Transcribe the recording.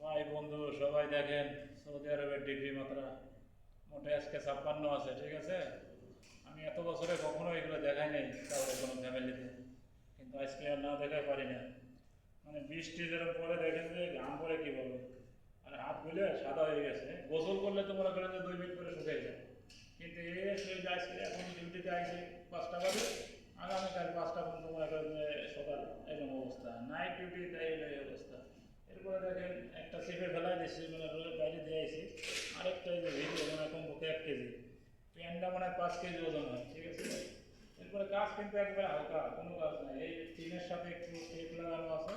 ভাই বন্ধু সবাই দেখেন সৌদি আরবের ডিগ্রি মাত্রা মোটে আজকে 56 আছে, ঠিক আছে। আমি এত বছরে কখনো এগুলো দেখাই নাই কাউরে কোনো ফ্যামিলিতে, কিন্তু আজকে আর না দেখাই পারি না। মানে বৃষ্টি যেরকম পরে দেখেন যে ঘাম পরে কি বলবো, আর হাত গুলে সাদা হয়ে গেছে। গোসল করলে তো মনে করেন যে 2 মিনিট করে শুকিয়ে যায়, কিন্তু এই এসে যে আজকে এখন ডিউটিতে আইসি 5টা বাজে, আগামীকাল 5টা পর্যন্ত মনে করেন যে সকাল এরকম অবস্থা, নাইট ডিউটি তাই এই অবস্থা। এরপরে দেখেন একটা চেপে ফেলাই দিচ্ছি, মানে বাইরে দিয়ে আইসি। আরেকটা এই যে ভিডিও মানে কমপক্ষে 1 কেজি, প্যান্টটা মানে 5 কেজি ওজন হয়, ঠিক আছে। এরপরে কাজ কিন্তু একবারে হালকা, কোনো কাজ নাই, এই টিনের সাথে একটু টেপ লাগানো আছে,